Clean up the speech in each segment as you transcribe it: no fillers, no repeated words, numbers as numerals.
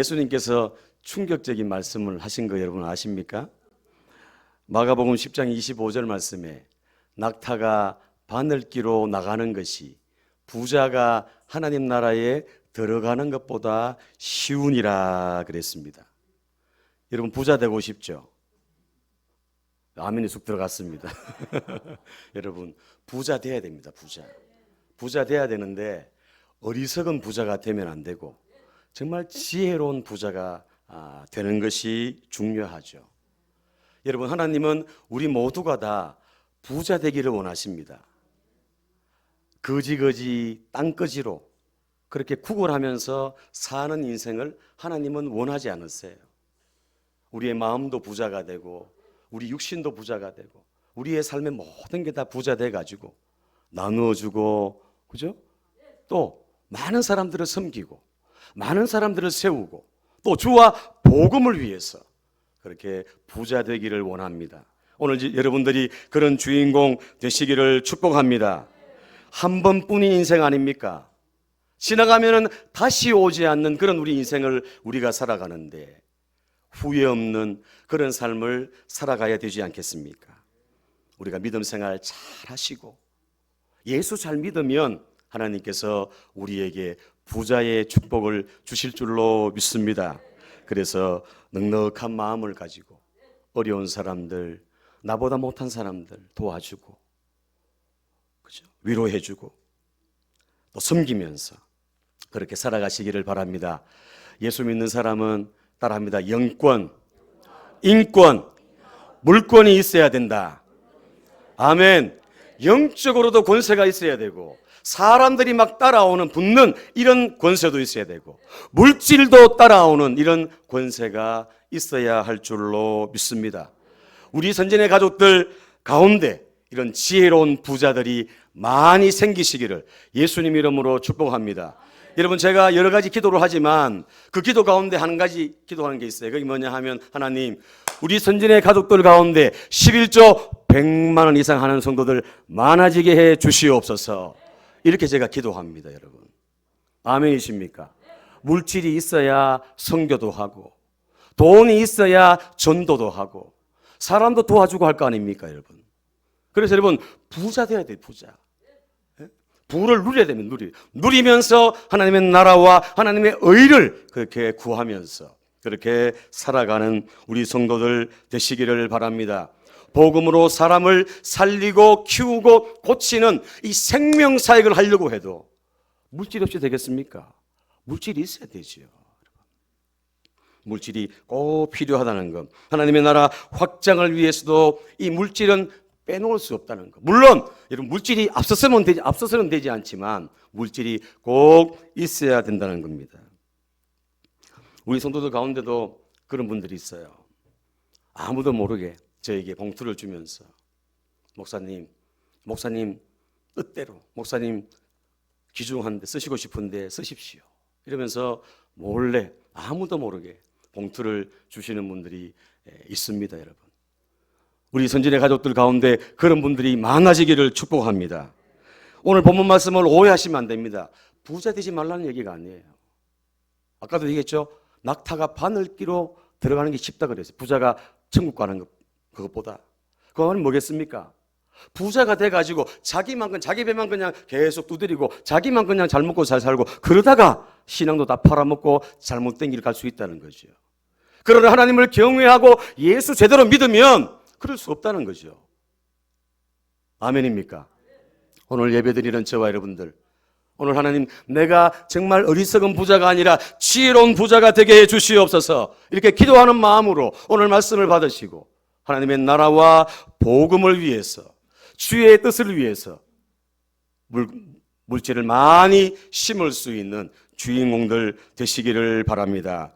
예수님께서 충격적인 말씀을 하신 거 여러분 아십니까? 마가복음 10장 25절 말씀에 낙타가 바늘기로 나가는 것이 부자가 하나님 나라에 들어가는 것보다 쉬우니라 그랬습니다. 여러분 부자 되고 싶죠? 아멘이 쑥 들어갔습니다. 여러분 부자 돼야 됩니다. 부자 돼야 되는데 어리석은 부자가 되면 안 되고 정말 지혜로운 부자가 되는 것이 중요하죠. 여러분 하나님은 우리 모두가 다 부자 되기를 원하십니다. 거지 땅거지로 그렇게 구걸하면서 사는 인생을 하나님은 원하지 않으세요. 우리의 마음도 부자가 되고 우리 육신도 부자가 되고 우리의 삶의 모든 게 다 부자 돼가지고 나누어주고, 그죠? 또 많은 사람들을 섬기고 많은 사람들을 세우고 또 주와 복음을 위해서 그렇게 부자 되기를 원합니다. 오늘 여러분들이 그런 주인공 되시기를 축복합니다. 한 번뿐인 인생 아닙니까? 지나가면은 다시 오지 않는 그런 우리 인생을 우리가 살아가는데 후회 없는 그런 삶을 살아가야 되지 않겠습니까? 우리가 믿음 생활 잘 하시고 예수 잘 믿으면 하나님께서 우리에게 부자의 축복을 주실 줄로 믿습니다. 그래서 넉넉한 마음을 가지고 어려운 사람들, 나보다 못한 사람들 도와주고, 그죠? 위로해주고 또 섬기면서 그렇게 살아가시기를 바랍니다. 예수 믿는 사람은 따라합니다. 영권, 인권, 물권이 있어야 된다. 아멘. 영적으로도 권세가 있어야 되고 사람들이 막 따라오는 붙는 이런 권세도 있어야 되고 물질도 따라오는 이런 권세가 있어야 할 줄로 믿습니다. 우리 선진의 가족들 가운데 이런 지혜로운 부자들이 많이 생기시기를 예수님 이름으로 축복합니다. 여러분 제가 여러 가지 기도를 하지만 그 기도 가운데 한 가지 기도하는 게 있어요. 그게 뭐냐 하면 하나님 우리 선진의 가족들 가운데 11조 100만 원 이상 하는 성도들 많아지게 해 주시옵소서. 이렇게 제가 기도합니다. 여러분 아멘이십니까? 물질이 있어야 선교도 하고 돈이 있어야 전도도 하고 사람도 도와주고 할 거 아닙니까 여러분? 그래서 여러분 부자 돼야 돼요. 부자. 부를 누려야 됩니다. 누리면서 하나님의 나라와 하나님의 의를 그렇게 구하면서 그렇게 살아가는 우리 성도들 되시기를 바랍니다. 복음으로 사람을 살리고 키우고 고치는 이 생명사역을 하려고 해도 물질 없이 되겠습니까? 물질이 있어야 되지요. 물질이 꼭 필요하다는 것. 하나님의 나라 확장을 위해서도 이 물질은 빼놓을 수 없다는 것. 물론 여러분 물질이 앞서서는 되지 않지만 물질이 꼭 있어야 된다는 겁니다. 우리 성도들 가운데도 그런 분들이 있어요. 아무도 모르게 저에게 봉투를 주면서 목사님 뜻대로 목사님 귀중한데 쓰시고 싶은데 쓰십시오. 이러면서 몰래 아무도 모르게 봉투를 주시는 분들이 있습니다. 여러분 우리 선진의 가족들 가운데 그런 분들이 많아지기를 축복합니다. 오늘 본문 말씀을 오해하시면 안 됩니다. 부자 되지 말라는 얘기가 아니에요. 아까도 얘기했죠. 낙타가 바늘기로 들어가는 게 쉽다 그랬어요. 부자가 천국 가는 그것보다. 그건 뭐겠습니까? 부자가 돼가지고 자기 배만 그냥 계속 두드리고 자기만 그냥 잘 먹고 잘 살고 그러다가 신앙도 다 팔아먹고 잘못된 길을 갈 수 있다는 거죠. 그러나 하나님을 경외하고 예수 제대로 믿으면 그럴 수 없다는 거죠. 아멘입니까? 오늘 예배드리는 저와 여러분들 오늘 하나님 내가 정말 어리석은 부자가 아니라 지혜로운 부자가 되게 해 주시옵소서 이렇게 기도하는 마음으로 오늘 말씀을 받으시고 하나님의 나라와 복음을 위해서 주의 뜻을 위해서 물질을 많이 심을 수 있는 주인공들 되시기를 바랍니다.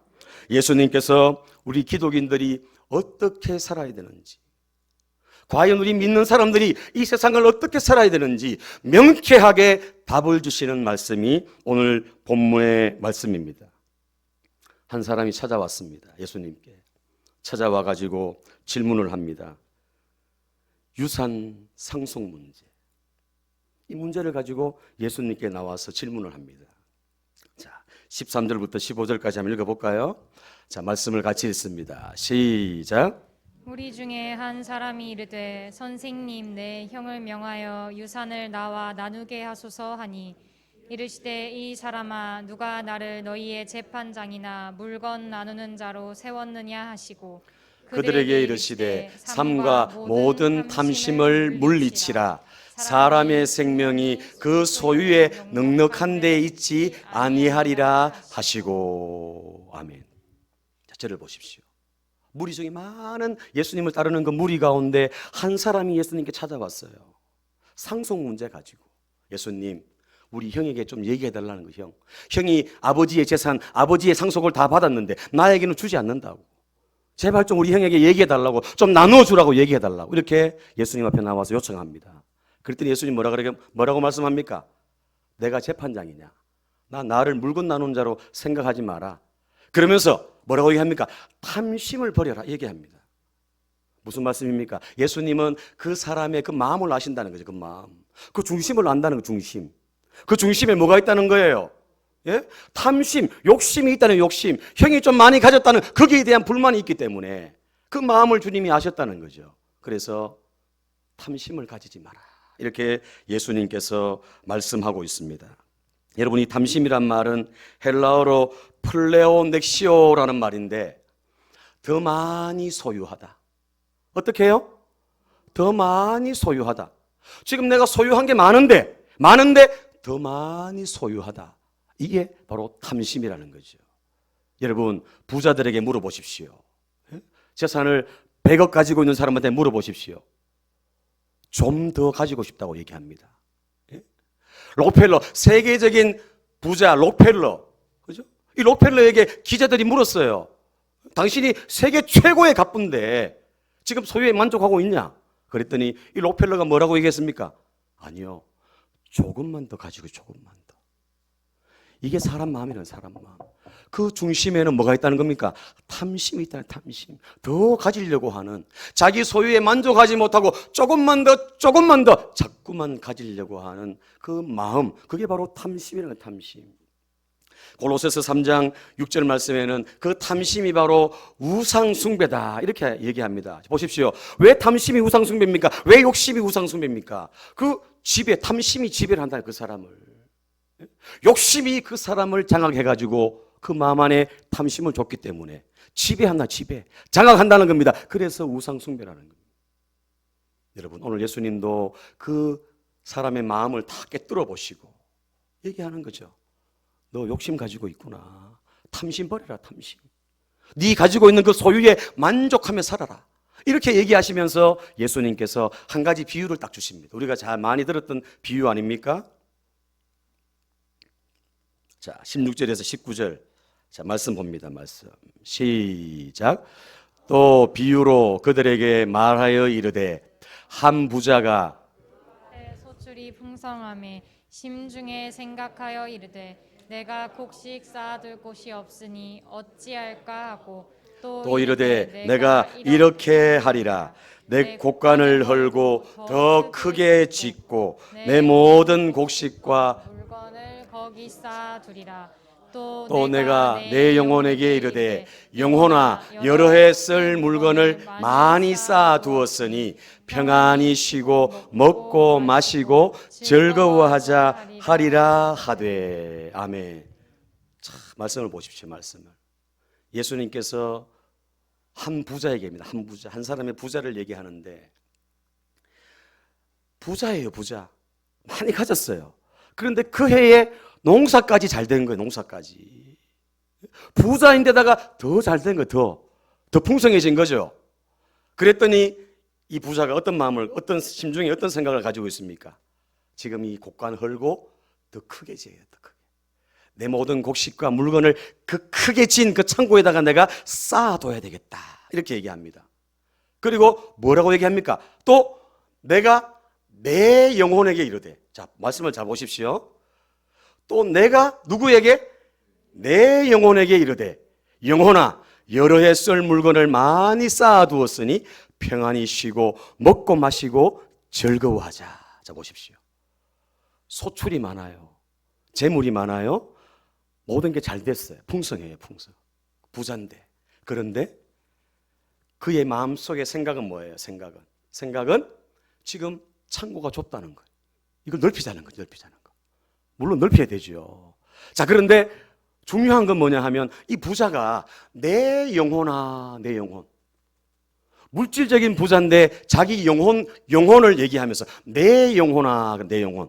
예수님께서 우리 기독인들이 어떻게 살아야 되는지 과연 우리 믿는 사람들이 이 세상을 어떻게 살아야 되는지 명쾌하게 답을 주시는 말씀이 오늘 본문의 말씀입니다. 한 사람이 찾아왔습니다. 예수님께 찾아와 가지고 질문을 합니다. 유산 상속 문제. 이 문제를 가지고 예수님께 나와서 질문을 합니다. 자, 13절부터 15절까지 한번 읽어볼까요? 자, 말씀을 같이 읽습니다. 시작. 우리 중에 한 사람이 이르되 선생님 내 형을 명하여 유산을 나와 나누게 하소서 하니 이르시되 이 사람아 누가 나를 너희의 재판장이나 물건 나누는 자로 세웠느냐 하시고 그들에게 이르시되 삼가 모든 탐심을 물리치라. 사람의 생명이 그 소유에 넉넉한 데 있지 아니하리라 하시고. 아멘. 자, 저를 보십시오. 무리 중에 많은 예수님을 따르는 그 무리 가운데 한 사람이 예수님께 찾아왔어요. 상속 문제 가지고. 예수님, 우리 형에게 좀 얘기해 달라는 거. 형이 아버지의 재산, 아버지의 상속을 다 받았는데 나에게는 주지 않는다고. 제발 좀 우리 형에게 얘기해 달라고, 좀 나눠주라고 얘기해 달라고, 이렇게 예수님 앞에 나와서 요청합니다. 그랬더니 예수님 뭐라고 말씀합니까? 내가 재판장이냐? 나를 물건 나눈 자로 생각하지 마라. 그러면서 뭐라고 얘기합니까? 탐심을 버려라 얘기합니다. 무슨 말씀입니까? 예수님은 그 사람의 그 마음을 아신다는 거죠. 그 마음, 그 중심을 안다는 거. 중심. 그 중심에 뭐가 있다는 거예요? 예? 탐심, 욕심이 있다는 욕심. 형이 좀 많이 가졌다는 거기에 대한 불만이 있기 때문에 그 마음을 주님이 아셨다는 거죠. 그래서 탐심을 가지지 마라, 이렇게 예수님께서 말씀하고 있습니다. 여러분, 이 탐심이란 말은 헬라어로 플레오넥시오라는 말인데 더 많이 소유하다. 어떻게 해요? 더 많이 소유하다. 지금 내가 소유한 게 많은데 더 많이 소유하다. 이게 바로 탐심이라는 거죠. 여러분, 부자들에게 물어보십시오. 재산을 100억 가지고 있는 사람한테 물어보십시오. 좀 더 가지고 싶다고 얘기합니다. 록펠러, 세계적인 부자 록펠러, 그죠? 이 록펠러에게 기자들이 물었어요. 당신이 세계 최고의 갑부인데 지금 소유에 만족하고 있냐? 그랬더니 이 록펠러가 뭐라고 얘기했습니까? 아니요, 조금만 더 가지고, 조금만 더. 이게 사람 마음이라는, 사람 마음. 그 중심에는 뭐가 있다는 겁니까? 탐심이 있다는, 탐심. 더 가지려고 하는, 자기 소유에 만족하지 못하고 조금만 더 자꾸만 가지려고 하는 그 마음, 그게 바로 탐심이라는, 탐심. 골로새서 3장 6절 말씀에는 그 탐심이 바로 우상숭배다, 이렇게 얘기합니다. 보십시오. 왜 탐심이 우상숭배입니까? 왜 욕심이 우상숭배입니까? 그 탐심이 지배를 한다, 그 사람을. 욕심이 그 사람을 장악해가지고 그 마음 안에 탐심을 줬기 때문에 지배한다, 장악한다는 겁니다. 그래서 우상숭배라는 겁니다. 여러분, 오늘 예수님도 그 사람의 마음을 다 꿰뚫어 보시고 얘기하는 거죠. 너 욕심 가지고 있구나. 탐심 버려라, 탐심. 네 가지고 있는 그 소유에 만족하며 살아라. 이렇게 얘기하시면서 예수님께서 한 가지 비유를 딱 주십니다. 우리가 잘 많이 들었던 비유 아닙니까? 자, 16절에서 19절. 자, 말씀 봅니다. 말씀. 시작. 또 비유로 그들에게 말하여 이르되 한 부자가 소출이 풍성함에 심중에 생각하여 이르되 내가 곡식 쌓아둘 곳이 없으니 어찌할까 하고 또 이르되 내가 이렇게 하리라. 내 곡간을 헐고 더 크게 짓고 내 모든 곡식과 물건을 거기 쌓아두리라. 또 내가 내 영혼에게 이르되 영혼아, 여러 해 쓸 물건을 많이 쌓아두었으니 평안히 쉬고 먹고 마시고 즐거워하자 하리라 하되. 아멘. 참, 말씀을 보십시오. 말씀을. 예수님께서 한 부자에게 입니다. 한 부자, 한 사람의 부자를 얘기하는데, 부자예요, 부자. 많이 가졌어요. 그런데 그 해에 농사까지 잘 된 거예요. 농사까지. 부자인데다가 더 잘 된 거예요. 더 풍성해진 거죠. 그랬더니 이 부자가 어떤 마음을, 어떤 심중에 어떤 생각을 가지고 있습니까? 지금 이 곡간 헐고 더 크게 지어요. 더 크게. 내 모든 곡식과 물건을 그 크게 진 그 창고에다가 내가 쌓아둬야 되겠다, 이렇게 얘기합니다. 그리고 뭐라고 얘기합니까? 또 내가 내 영혼에게 이르되. 자, 말씀을 잘 보십시오. 또 내가 누구에게? 내 영혼에게 이르되 영혼아, 여러 해 쓸 물건을 많이 쌓아두었으니 평안히 쉬고 먹고 마시고 즐거워하자. 자, 보십시오. 소출이 많아요. 재물이 많아요. 모든 게 잘 됐어요. 풍성해요, 풍성. 부자인데. 그런데 그의 마음속의 생각은 뭐예요? 생각은 지금 창고가 좁다는 거예요. 이걸 넓히자는 거죠, 넓히자는 거. 물론 넓혀야 되죠. 자, 그런데 중요한 건 뭐냐 하면 이 부자가 내 영혼아, 내 영혼. 물질적인 부자인데 자기 영혼을 얘기하면서 내 영혼아, 내 영혼.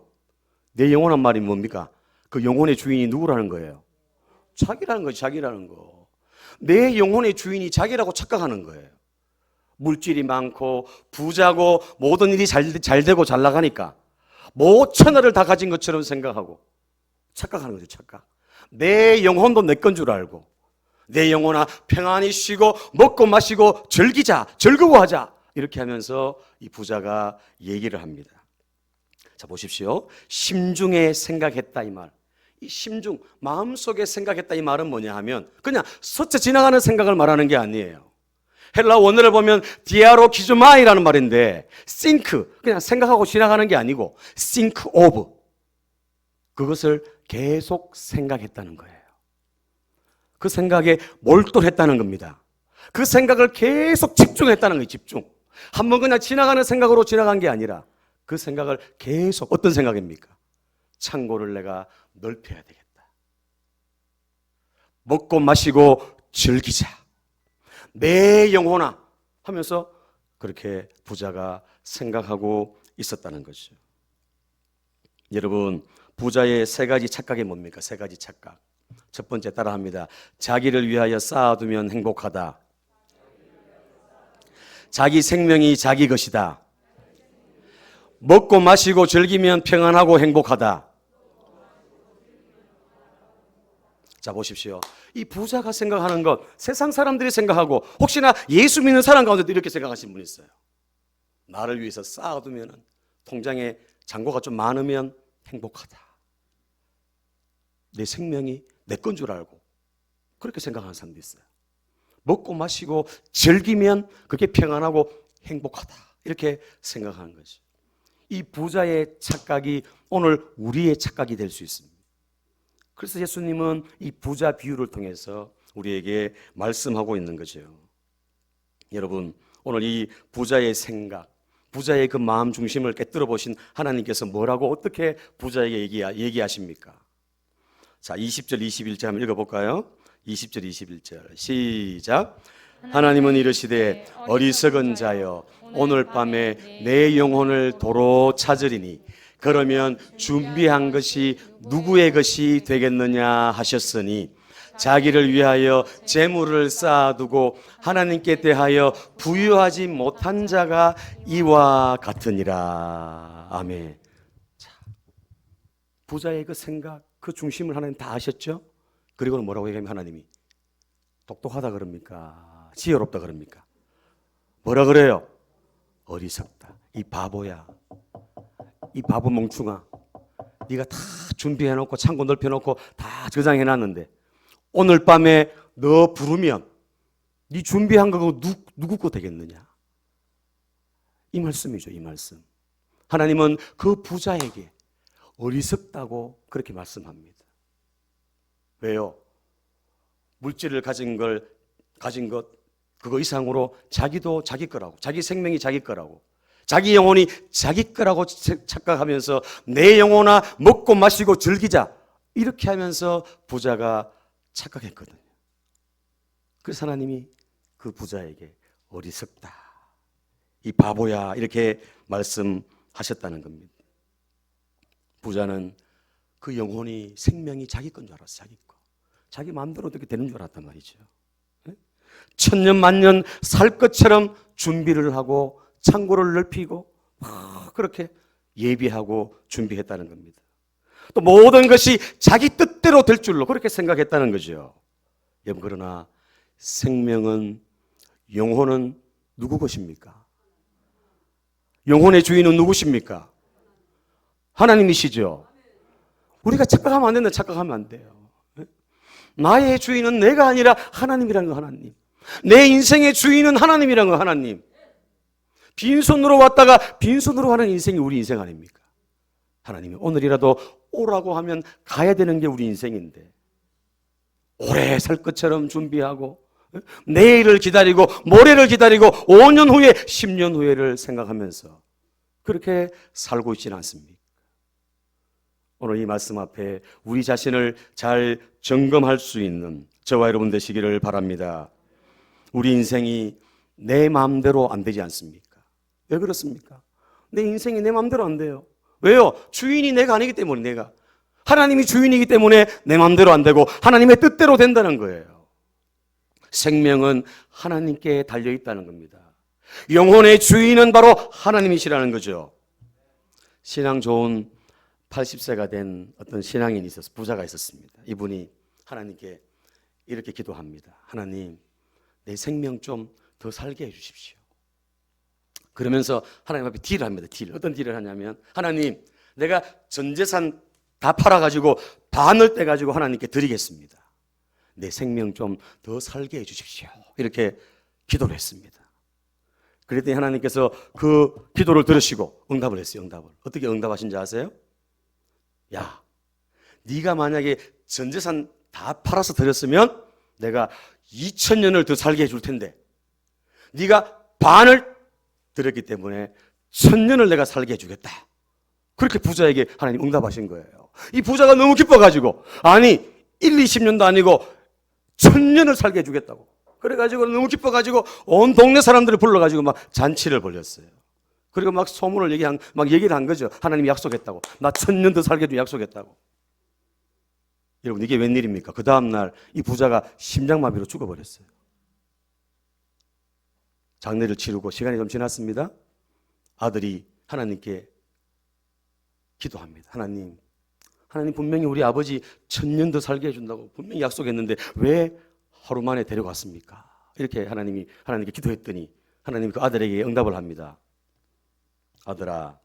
내 영혼한 말이 뭡니까? 그 영혼의 주인이 누구라는 거예요? 자기라는 거지, 자기라는 거. 내 영혼의 주인이 자기라고 착각하는 거예요. 물질이 많고 부자고 모든 일이 잘 되고 잘 나가니까 뭐 천하를 다 가진 것처럼 생각하고 착각하는 거죠, 착각. 내 영혼도 내 건 줄 알고 내 영혼아 평안히 쉬고 먹고 마시고 즐기자, 즐거워하자 이렇게 하면서 이 부자가 얘기를 합니다. 자, 보십시오. 심중에 생각했다 이 말. 이 심중, 마음속에 생각했다 이 말은 뭐냐 하면 그냥 스쳐 지나가는 생각을 말하는 게 아니에요. 헬라 원어를 보면 디아로 기즈마이라는 말인데 think, 그냥 생각하고 지나가는 게 아니고 think of, 그것을 계속 생각했다는 거예요. 그 생각에 몰두했다는 겁니다. 그 생각을 계속 집중했다는 거예요. 집중. 한번 그냥 지나가는 생각으로 지나간 게 아니라 그 생각을 계속, 어떤 생각입니까? 창고를 내가 넓혀야 되겠다. 먹고 마시고 즐기자. 내 영혼아 하면서 그렇게 부자가 생각하고 있었다는 거죠. 여러분, 부자의 세 가지 착각이 뭡니까? 세 가지 착각. 첫 번째 따라합니다. 자기를 위하여 쌓아두면 행복하다. 자기 생명이 자기 것이다. 먹고 마시고 즐기면 평안하고 행복하다. 자, 보십시오. 이 부자가 생각하는 것, 세상 사람들이 생각하고 혹시나 예수 믿는 사람 가운데도 이렇게 생각하시는 분이 있어요. 나를 위해서 쌓아두면, 통장에 잔고가 좀 많으면 행복하다. 내 생명이 내 건 줄 알고 그렇게 생각하는 사람도 있어요. 먹고 마시고 즐기면 그게 평안하고 행복하다. 이렇게 생각하는 거죠. 이 부자의 착각이 오늘 우리의 착각이 될 수 있습니다. 그래서 예수님은 이 부자 비유를 통해서 우리에게 말씀하고 있는 거죠. 여러분, 오늘 이 부자의 생각, 부자의 그 마음 중심을 깨뜨려 보신 하나님께서 뭐라고 어떻게 부자에게 얘기하십니까? 자, 20절 21절 한번 읽어볼까요? 20절 21절 시작. 하나님은 이르시되 어리석은 자여 오늘 밤에 내 영혼을 도로 찾으리니 그러면 준비한 것이 누구의 것이 되겠느냐 하셨으니 자기를 위하여 재물을 쌓아두고 하나님께 대하여 부유하지 못한 자가 이와 같으니라. 아멘. 자, 부자의 그 생각, 그 중심을 하나님 다 아셨죠? 그리고는 뭐라고 얘기하면 하나님이 똑똑하다 그럽니까? 지혜롭다 그럽니까? 뭐라 그래요? 어리석다. 이 바보야. 이 바보 멍충아. 네가 다 준비해놓고 창고 넓혀놓고 다 저장해놨는데 오늘 밤에 너 부르면 네 준비한 거 누구 거 되겠느냐? 이 말씀이죠. 이 말씀. 하나님은 그 부자에게 어리석다고 그렇게 말씀합니다. 왜요? 물질을 가진 것 그거 이상으로 자기도 자기 거라고, 자기 생명이 자기 거라고, 자기 영혼이 자기 거라고 착각하면서 내 영혼아 먹고 마시고 즐기자 이렇게 하면서 부자가 착각했거든요. 그래서 하나님이 그 부자에게 어리석다, 이 바보야 이렇게 말씀하셨다는 겁니다. 부자는 그 영혼이 생명이 자기 건 줄 알았어. 자기 거. 자기 마음대로 어떻게 되는 줄 알았단 말이죠. 천년 만년 살 것처럼 준비를 하고 창고를 넓히고 그렇게 예비하고 준비했다는 겁니다. 또 모든 것이 자기 뜻대로 될 줄로 그렇게 생각했다는 거죠. 여러분, 그러나 생명은, 영혼은 누구 것입니까? 영혼의 주인은 누구십니까? 하나님이시죠. 우리가 착각하면 안 된다. 착각하면 안 돼요. 나의 주인은 내가 아니라 하나님이라는 거. 하나님. 내 인생의 주인은 하나님이라는 거. 하나님. 빈손으로 왔다가 빈손으로 가는 인생이 우리 인생 아닙니까? 하나님이 오늘이라도 오라고 하면 가야 되는 게 우리 인생인데 오래 살 것처럼 준비하고 내일을 기다리고 모레를 기다리고 5년 후에 10년 후에를 생각하면서 그렇게 살고 있지는 않습니까? 오늘 이 말씀 앞에 우리 자신을 잘 점검할 수 있는 저와 여러분 되시기를 바랍니다. 우리 인생이 내 마음대로 안 되지 않습니까? 왜 그렇습니까? 내 인생이 내 마음대로 안 돼요. 왜요? 주인이 내가 아니기 때문에 내가. 하나님이 주인이기 때문에 내 마음대로 안 되고 하나님의 뜻대로 된다는 거예요. 생명은 하나님께 달려 있다는 겁니다. 영혼의 주인은 바로 하나님이시라는 거죠. 신앙 좋은 80세가 된 어떤 신앙인이 있었어요. 부자가 있었습니다. 이분이 하나님께 이렇게 기도합니다. 하나님, 내 생명 좀 더 살게 해 주십시오. 그러면서 하나님 앞에 딜을 합니다. 딜. 어떤 딜을 하냐면 하나님, 내가 전 재산 다 팔아가지고 반을 떼가지고 하나님께 드리겠습니다. 내 생명 좀 더 살게 해 주십시오. 이렇게 기도를 했습니다. 그랬더니 하나님께서 그 기도를 들으시고 응답을 했어요. 응답을. 어떻게 응답하신지 아세요? 야, 네가 만약에 전 재산 다 팔아서 드렸으면 내가 2000년을 더 살게 해줄 텐데 네가 반을 드렸기 때문에 1000년을 내가 살게 해주겠다. 그렇게 부자에게 하나님 응답하신 거예요. 이 부자가 너무 기뻐가지고 아니 20년도 아니고 1000년을 살게 해주겠다고. 그래가지고 너무 기뻐가지고 온 동네 사람들을 불러가지고 막 잔치를 벌였어요. 그리고 막 소문을 얘기를 한 거죠. 하나님이 약속했다고. 나 1000년 더 살게 해도 약속했다고. 여러분 이게 웬일입니까? 그 다음날 이 부자가 심장마비로 죽어버렸어요. 장례를 치르고 시간이 좀 지났습니다. 아들이 하나님께 기도합니다. 하나님 분명히 우리 아버지 1000년 더 살게 해준다고 분명히 약속했는데 왜 하루 만에 데려갔습니까? 이렇게 하나님께 기도했더니 하나님이 그 아들에게 응답을 합니다. 아들아,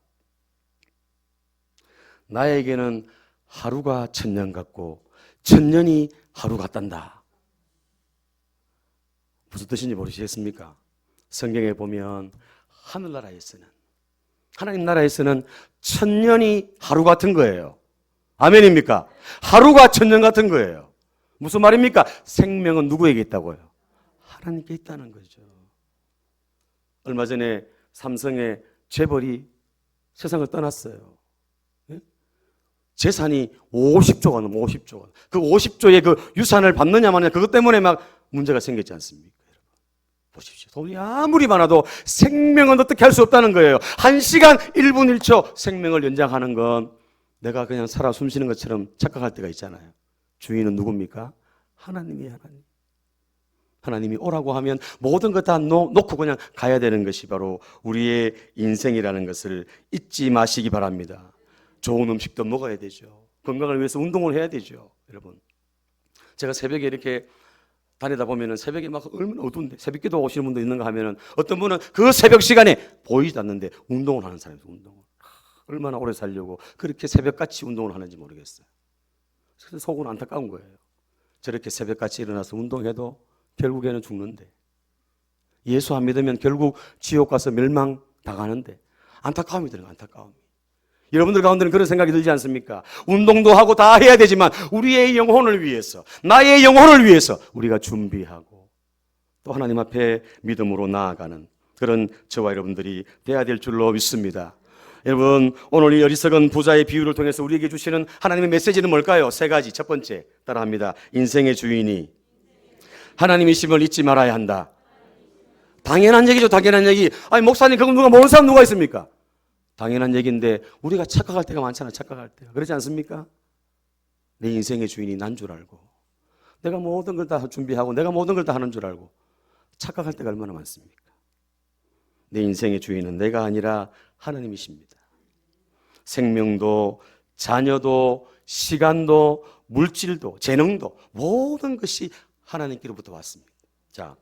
나에게는 하루가 1000년 같고 1000년이 하루 같단다. 무슨 뜻인지 모르시겠습니까? 성경에 보면 하늘나라에서는 하나님 나라에서는 1000년이 하루 같은 거예요. 아멘입니까? 하루가 1000년 같은 거예요. 무슨 말입니까? 생명은 누구에게 있다고요? 하나님께 있다는 거죠. 얼마 전에 삼성의 재벌이 세상을 떠났어요. 재산이 50조가 넘어 50조가. 그 50조의 그 유산을 받느냐 마느냐 그것 때문에 막 문제가 생겼지 않습니까? 여러분 보십시오. 돈이 아무리 많아도 생명은 어떻게 할 수 없다는 거예요. 1시간 1분 1초 생명을 연장하는 건 내가 그냥 살아 숨쉬는 것처럼 착각할 때가 있잖아요. 주인은 누굽니까? 하나님이에요. 하나님이 오라고 하면 모든 것 다 놓고 그냥 가야 되는 것이 바로 우리의 인생이라는 것을 잊지 마시기 바랍니다. 좋은 음식도 먹어야 되죠. 건강을 위해서 운동을 해야 되죠. 여러분 제가 새벽에 이렇게 다니다 보면은 새벽에 막 얼마나 어두운데 새벽기도 오시는 분도 있는가 하면은 어떤 분은 그 새벽 시간에 보이지도 않는데 운동을 하는 사람이에요. 운동을 얼마나 오래 살려고 그렇게 새벽같이 운동을 하는지 모르겠어요. 그래서 속은 안타까운 거예요. 저렇게 새벽같이 일어나서 운동해도 결국에는 죽는데 예수 안 믿으면 결국 지옥 가서 멸망 당하는데 안타까움이 들어요. 안타까움이. 여러분들 가운데는 그런 생각이 들지 않습니까? 운동도 하고 다 해야 되지만 우리의 영혼을 위해서 나의 영혼을 위해서 우리가 준비하고 또 하나님 앞에 믿음으로 나아가는 그런 저와 여러분들이 돼야 될 줄로 믿습니다. 여러분 오늘 이 어리석은 부자의 비유를 통해서 우리에게 주시는 하나님의 메시지는 뭘까요? 3가지. 첫 번째 따라합니다. 인생의 주인이 하나님이심을 잊지 말아야 한다. 당연한 얘기죠. 당연한 얘기. 아니 목사님 그건 누가 모르는 사람 누가 있습니까? 당연한 얘기인데 우리가 착각할 때가 많잖아요. 착각할 때가. 그렇지 않습니까? 내 인생의 주인이 난 줄 알고 내가 모든 걸 다 준비하고 내가 모든 걸 다 하는 줄 알고 착각할 때가 얼마나 많습니까? 내 인생의 주인은 내가 아니라 하나님이십니다. 생명도 자녀도 시간도 물질도 재능도 모든 것이 하나님께로부터 왔습니다. 자,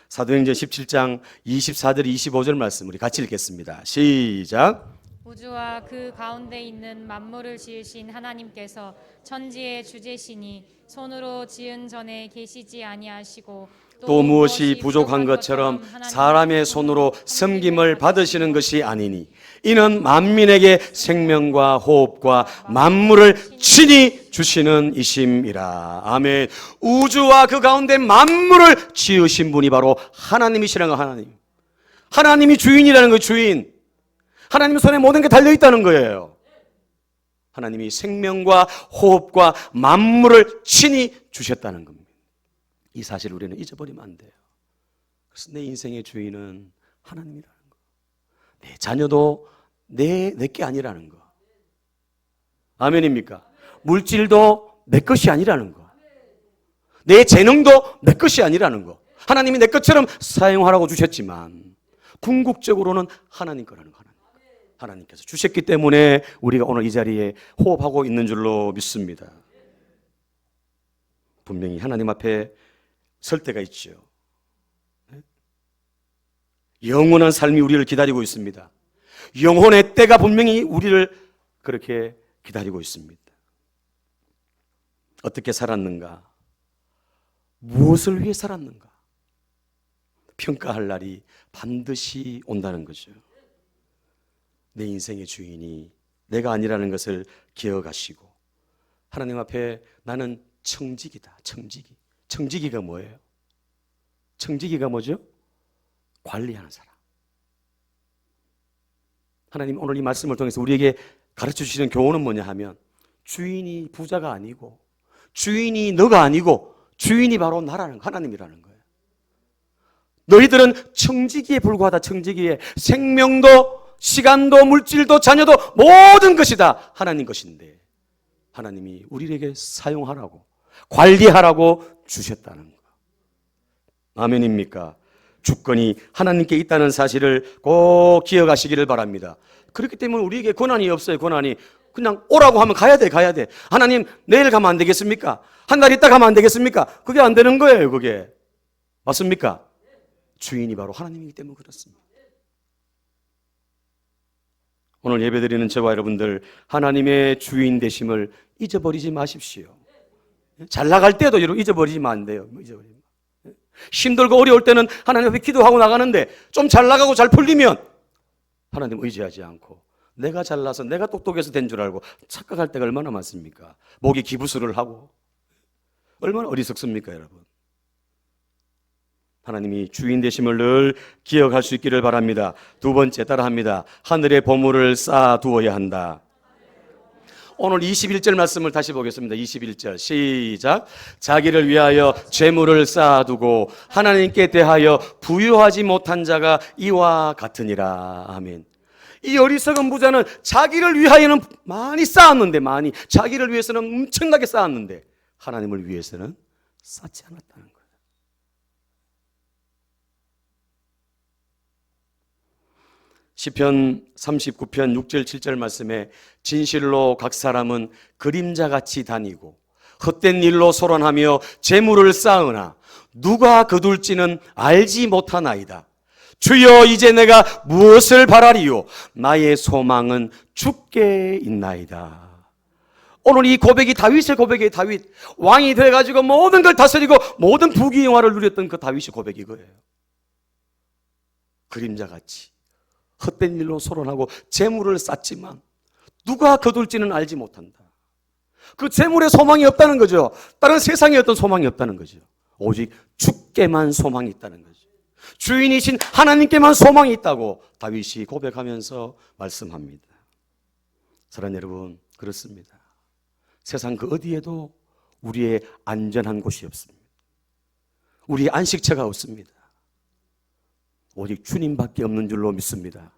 사도행전 17장 24절 25절 말씀 우리 같이 읽겠습니다. 시작. 우주와 그 가운데 있는 만물을 지으신 하나님께서 천지의 주제시니 손으로 지은 전에 계시지 아니하시고 또 무엇이 부족한 것처럼 사람의 손으로 섬김을 받으시는 것이 아니니 이는 만민에게 생명과 호흡과 만물을 친히 주시는 이심이라. 아멘. 우주와 그 가운데 만물을 지으신 분이 바로 하나님이시라는 거. 하나님이 주인이라는 거. 주인. 하나님 손에 모든 게 달려있다는 거예요. 하나님이 생명과 호흡과 만물을 친히 주셨다는 겁니다. 이 사실을 우리는 잊어버리면 안 돼요. 그래서 내 인생의 주인은 하나님이라는 거. 내 자녀도 내게 아니라는 거. 아멘입니까? 물질도 내 것이 아니라는 거. 내 재능도 내 것이 아니라는 거. 하나님이 내 것처럼 사용하라고 주셨지만 궁극적으로는 하나님 거라는 거. 하나님께서 주셨기 때문에 우리가 오늘 이 자리에 호흡하고 있는 줄로 믿습니다. 분명히 하나님 앞에 설 때가 있죠. 영원한 삶이 우리를 기다리고 있습니다. 영혼의 때가 분명히 우리를 그렇게 기다리고 있습니다. 어떻게 살았는가? 무엇을 위해 살았는가? 평가할 날이 반드시 온다는 거죠. 내 인생의 주인이 내가 아니라는 것을 기억하시고 하나님 앞에 나는 청지기다. 청지기. 청지기가 뭐예요? 청지기가 뭐죠? 관리하는 사람. 하나님 오늘 이 말씀을 통해서 우리에게 가르쳐 주시는 교훈은 뭐냐 하면 주인이 부자가 아니고 주인이 너가 아니고 주인이 바로 나라는 하나님이라는 거예요. 너희들은 청지기에 불과하다. 청지기에 생명도 시간도 물질도 자녀도 모든 것이 다 하나님 것인데 하나님이 우리에게 사용하라고 관리하라고 주셨다는 거. 아멘입니까? 주권이 하나님께 있다는 사실을 꼭 기억하시기를 바랍니다. 그렇기 때문에 우리에게 권한이 없어요. 권한이 그냥 오라고 하면 가야 돼. 하나님 내일 가면 안 되겠습니까? 한 달 있다 가면 안 되겠습니까? 그게 안 되는 거예요. 그게 맞습니까? 주인이 바로 하나님이기 때문에 그렇습니다. 오늘 예배드리는 저와 여러분들 하나님의 주인 되심을 잊어버리지 마십시오. 잘 나갈 때도 잊어버리면 안 돼요. 힘들고 어려울 때는 하나님 앞에 기도하고 나가는데 좀 잘 나가고 잘 풀리면 하나님 의지하지 않고 내가 잘나서 내가 똑똑해서 된 줄 알고 착각할 때가 얼마나 많습니까? 목이 기부스를 하고 얼마나 어리석습니까 여러분? 하나님이 주인 되심을 늘 기억할 수 있기를 바랍니다. 두 번째 따라합니다. 하늘의 보물을 쌓아두어야 한다. 오늘 21절 말씀을 다시 보겠습니다. 21절 시작. 자기를 위하여 재물을 쌓아두고 하나님께 대하여 부유하지 못한 자가 이와 같으니라. 아멘. 이 어리석은 부자는 자기를 위하여는 많이 쌓았는데 자기를 위해서는 엄청나게 쌓았는데 하나님을 위해서는 쌓지 않았다는 거예요. 시편 39편 6절 7절 말씀에 진실로 각 사람은 그림자같이 다니고 헛된 일로 소란하며 재물을 쌓으나 누가 거둘지는 알지 못하나이다. 주여 이제 내가 무엇을 바라리요? 나의 소망은 주께 있나이다. 오늘 이 고백이 다윗의 고백이에요. 다윗 왕이 돼가지고 모든 걸 다스리고 모든 부귀영화를 누렸던 그 다윗의 고백이 거예요. 그림자같이 헛된 일로 소란하고 재물을 쌓지만 누가 거둘지는 알지 못한다. 그 재물에 소망이 없다는 거죠. 다른 세상에 어떤 소망이 없다는 거죠. 오직 주께만 소망이 있다는 거죠. 주인이신 하나님께만 소망이 있다고 다윗이 고백하면서 말씀합니다. 사랑하는 여러분, 그렇습니다. 세상 그 어디에도 우리의 안전한 곳이 없습니다. 우리의 안식처가 없습니다. 오직 주님밖에 없는 줄로 믿습니다.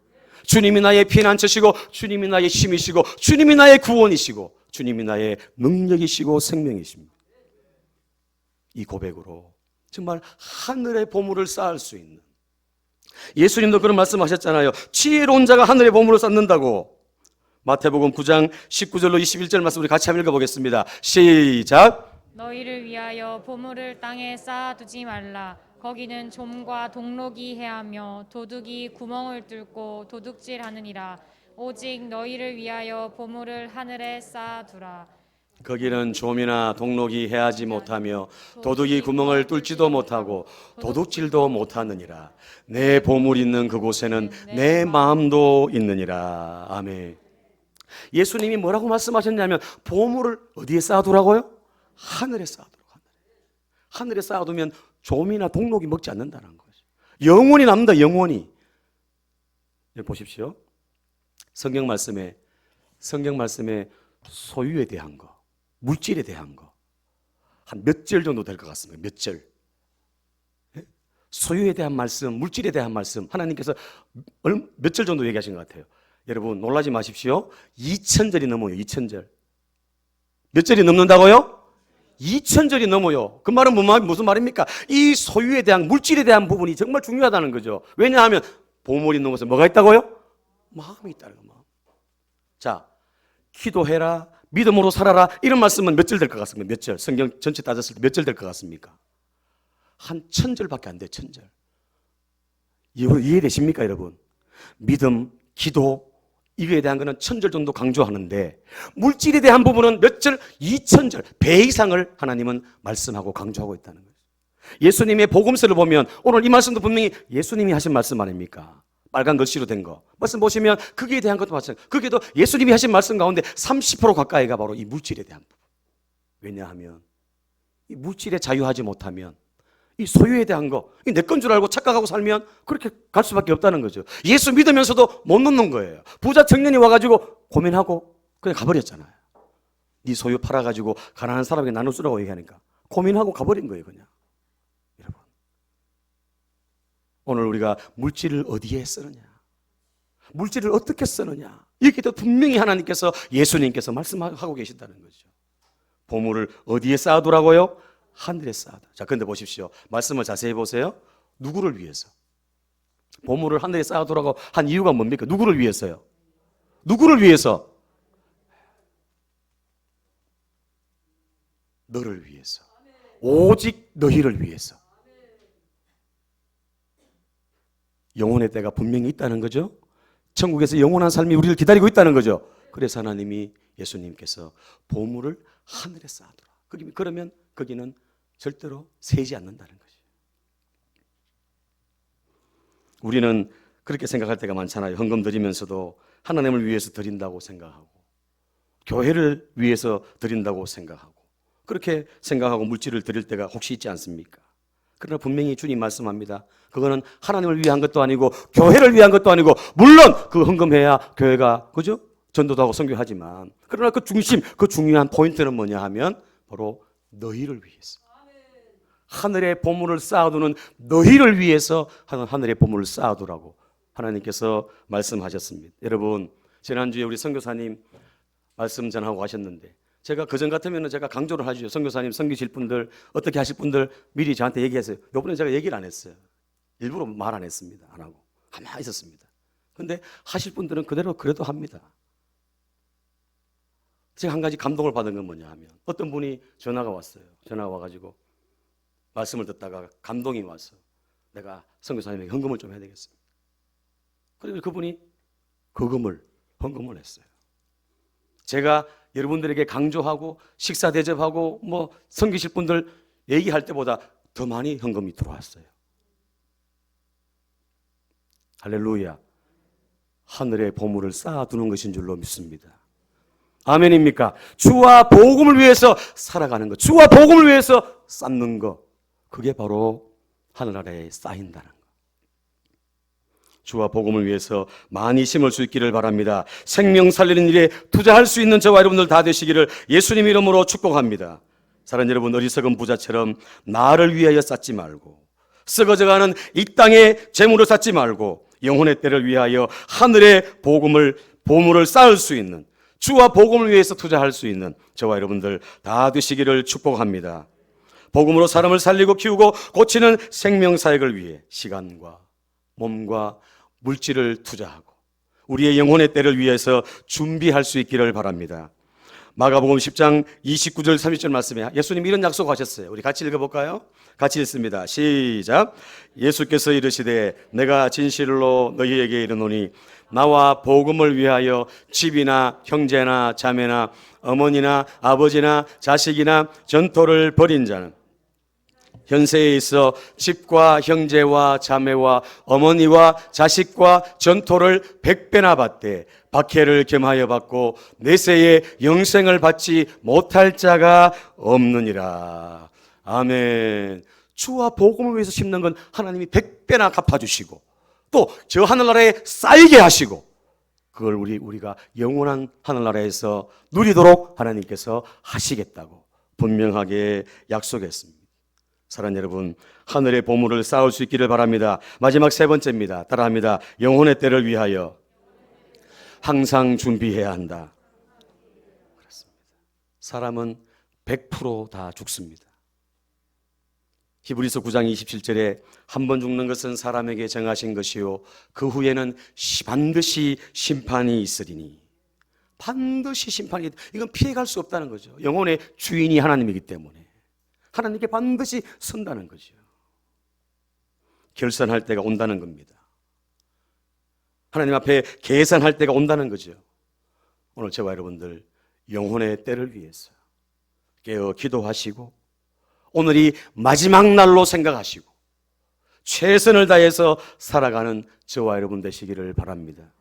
주님이 나의 피난처시고 주님이 나의 힘이시고 주님이 나의 구원이시고 주님이 나의 능력이시고 생명이십니다. 이 고백으로 정말 하늘의 보물을 쌓을 수 있는, 예수님도 그런 말씀하셨잖아요. 지혜로운 자가 하늘의 보물을 쌓는다고. 마태복음 9장 19절로 21절 말씀 우리 같이 한번 읽어보겠습니다. 시작. 너희를 위하여 보물을 땅에 쌓아두지 말라. 거기는 좀과 동록이 해하며 도둑이 구멍을 뚫고 도둑질하느니라. 오직 너희를 위하여 보물을 하늘에 쌓아두라. 거기는 좀이나 동록이 해하지 못하며 도둑이 구멍을 뚫지도 못하고 도둑질도 못하느니라. 내 보물 있는 그곳에는 내 마음도 있느니라. 아멘. 예수님이 뭐라고 말씀하셨냐면 보물을 어디에 쌓아두라고요? 하늘에 쌓아두라고. 하늘에 쌓아두면 좀이나 동록이 먹지 않는다는 거죠. 영원히 남는다. 영원히. 여기 보십시오. 성경 말씀에 소유에 대한 거, 물질에 대한 거 한 몇 절 정도 될 것 같습니다. 몇 절. 소유에 대한 말씀, 물질에 대한 말씀 하나님께서 몇 절 정도 얘기하신 것 같아요. 여러분 놀라지 마십시오. 2000절이 넘어요. 2000절. 몇 절이 넘는다고요? 2000절이 넘어요. 그 말은 무슨 말입니까? 이 소유에 대한 물질에 대한 부분이 정말 중요하다는 거죠. 왜냐하면 보물 있는 곳에 뭐가 있다고요? 마음이 있다는 거. 마음. 자, 기도해라, 믿음으로 살아라 이런 말씀은 몇 절 될 것 같습니까? 몇 절? 성경 전체 따졌을 때 몇 절 될 것 같습니까? 한 1000절밖에 안 돼. 1000절. 이해되십니까 여러분? 믿음, 기도 이거에 대한 거는 1000절 정도 강조하는데 물질에 대한 부분은 몇 절? 2000절 배 이상을 하나님은 말씀하고 강조하고 있다는 거예요. 예수님의 복음서를 보면 오늘 이 말씀도 분명히 예수님이 하신 말씀 아닙니까? 빨간 글씨로 된 거 말씀 보시면 거기에 대한 것도 마찬가지예요. 거기에도 예수님이 하신 말씀 가운데 30% 가까이가 바로 이 물질에 대한 부분. 왜냐하면 이 물질에 자유하지 못하면 이 소유에 대한 거, 내 건 줄 알고 착각하고 살면 그렇게 갈 수밖에 없다는 거죠. 예수 믿으면서도 못 놓는 거예요. 부자 청년이 와가지고 고민하고 그냥 가버렸잖아요. 네 소유 팔아가지고 가난한 사람에게 나눠주라고 얘기하니까 고민하고 가버린 거예요 그냥. 여러분 오늘 우리가 물질을 어디에 쓰느냐, 물질을 어떻게 쓰느냐, 여기도 분명히 하나님께서 예수님께서 말씀하고 계신다는 거죠. 보물을 어디에 쌓아두라고요? 하늘에 쌓아둬. 자, 그런데 보십시오. 말씀을 자세히 보세요. 누구를 위해서? 보물을 하늘에 쌓아두라고 한 이유가 뭡니까? 누구를 위해서요? 누구를 위해서? 너를 위해서. 오직 너희를 위해서. 영혼의 때가 분명히 있다는 거죠. 천국에서 영원한 삶이 우리를 기다리고 있다는 거죠. 그래서 하나님이 예수님께서 보물을 하늘에 쌓아두라. 그러면 거기는 절대로 새지 않는다는 것이에요. 우리는 그렇게 생각할 때가 많잖아요. 헌금 드리면서도 하나님을 위해서 드린다고 생각하고 교회를 위해서 드린다고 생각하고 그렇게 생각하고 물질을 드릴 때가 혹시 있지 않습니까? 그러나 분명히 주님 말씀합니다. 그거는 하나님을 위한 것도 아니고 교회를 위한 것도 아니고 물론 그 헌금해야 교회가 그죠? 전도도 하고 선교하지만 그러나 그 중심, 그 중요한 포인트는 뭐냐 하면 바로 너희를 위해서. 하늘의 보물을 쌓아두는 너희를 위해서 하늘의 보물을 쌓아두라고 하나님께서 말씀하셨습니다. 여러분 지난주에 우리 선교사님 말씀 전하고 가셨는데 제가 그전 같으면 제가 강조를 하죠. 선교사님 섬기실 분들 어떻게 하실 분들 미리 저한테 얘기했어요. 이번에 제가 얘기를 안 했어요. 일부러 말 안 했습니다. 안 하고 가만히 있었습니다. 그런데 하실 분들은 그대로 그래도 합니다. 제가 한 가지 감동을 받은 건 뭐냐 하면 어떤 분이 전화가 왔어요. 전화가 와가지고 말씀을 듣다가 감동이 와서 내가 선교사님에게 헌금을 좀 해야 되겠습니다. 그리고 그분이 헌금을 했어요. 제가 여러분들에게 강조하고 식사 대접하고 뭐 섬기실 분들 얘기할 때보다 더 많이 헌금이 들어왔어요. 할렐루야. 하늘의 보물을 쌓아두는 것인 줄로 믿습니다. 아멘입니까? 주와 복음을 위해서 살아가는 것, 주와 복음을 위해서 쌓는 것, 그게 바로 하늘 아래에 쌓인다는 것. 주와 복음을 위해서 많이 심을 수 있기를 바랍니다. 생명 살리는 일에 투자할 수 있는 저와 여러분들 다 되시기를 예수님 이름으로 축복합니다. 사랑하는 여러분, 어리석은 부자처럼 나를 위하여 쌓지 말고 썩어져가는 이 땅에 재물을 쌓지 말고 영혼의 때를 위하여 하늘의 보물을 쌓을 수 있는 주와 복음을 위해서 투자할 수 있는 저와 여러분들 다 되시기를 축복합니다. 복음으로 사람을 살리고 키우고 고치는 생명 사역을 위해 시간과 몸과 물질을 투자하고 우리의 영혼의 때를 위해서 준비할 수 있기를 바랍니다. 마가복음 10장 29절 30절 말씀에 예수님이 이런 약속하셨어요. 우리 같이 읽어볼까요? 같이 읽습니다. 시작. 예수께서 이르시되 내가 진실로 너희에게 이르노니 나와 복음을 위하여 집이나 형제나 자매나 어머니나 아버지나 자식이나 전토를 벌인 자는 현세에 있어 집과 형제와 자매와 어머니와 자식과 전토를 100배나 받되 박해를 겸하여 받고 내세에 영생을 받지 못할 자가 없느니라. 아멘. 주와 복음을 위해서 심는 건 하나님이 100배나 갚아주시고 또 저 하늘나라에 쌓이게 하시고 그걸 우리가 영원한 하늘나라에서 누리도록 하나님께서 하시겠다고 분명하게 약속했습니다. 사랑하는 여러분, 하늘의 보물을 쌓을 수 있기를 바랍니다. 마지막 세 번째입니다. 따라합니다. 영혼의 때를 위하여 항상 준비해야 한다. 그렇습니다. 사람은 100% 죽습니다. 히브리서 9장 27절에 한 번 죽는 것은 사람에게 정하신 것이요 그 후에는 반드시 심판이 있으리니. 반드시 심판이, 이건 피해갈 수 없다는 거죠. 영혼의 주인이 하나님이기 때문에 하나님께 반드시 선다는 거죠. 결산할 때가 온다는 겁니다. 하나님 앞에 계산할 때가 온다는 거죠. 오늘 저와 여러분들 영혼의 때를 위해서 깨어 기도하시고 오늘이 마지막 날로 생각하시고 최선을 다해서 살아가는 저와 여러분 되시기를 바랍니다.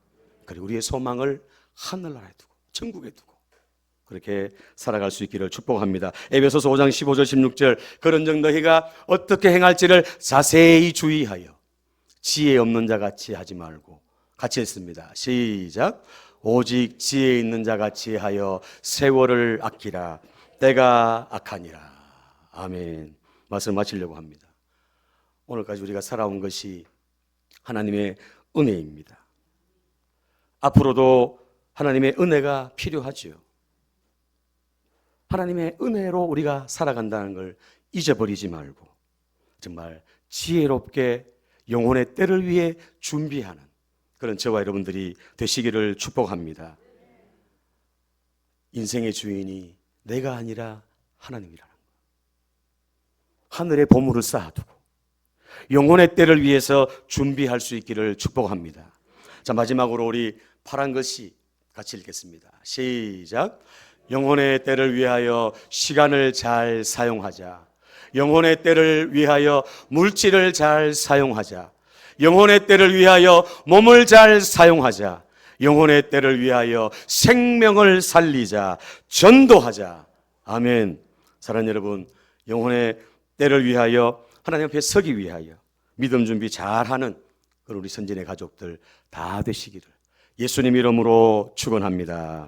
그리고 우리의 소망을 하늘나라에 두고 천국에 두고 그렇게 살아갈 수 있기를 축복합니다. 에베소서 5장 15절 16절 그런즉 너희가 어떻게 행할지를 자세히 주의하여 지혜 없는 자 같이 하지 말고 같이 했습니다. 시작. 오직 지혜 있는 자 같이 하여 세월을 아끼라. 때가 악하니라. 아멘. 말씀 마치려고 합니다. 오늘까지 우리가 살아온 것이 하나님의 은혜입니다. 앞으로도 하나님의 은혜가 필요하지요. 하나님의 은혜로 우리가 살아간다는 걸 잊어버리지 말고 정말 지혜롭게 영혼의 때를 위해 준비하는 그런 저와 여러분들이 되시기를 축복합니다. 인생의 주인이 내가 아니라 하나님이라는 것. 하늘의 보물을 쌓아두고 영혼의 때를 위해서 준비할 수 있기를 축복합니다. 자, 마지막으로 우리 파란 글씨 같이 읽겠습니다. 시작. 영혼의 때를 위하여 시간을 잘 사용하자. 영혼의 때를 위하여 물질을 잘 사용하자. 영혼의 때를 위하여 몸을 잘 사용하자. 영혼의 때를 위하여 생명을 살리자. 전도하자. 아멘. 사랑하는 여러분, 영혼의 때를 위하여 하나님 앞에 서기 위하여 믿음 준비 잘하는 그런 우리 선진의 가족들 다 되시기를 예수님 이름으로 축원합니다.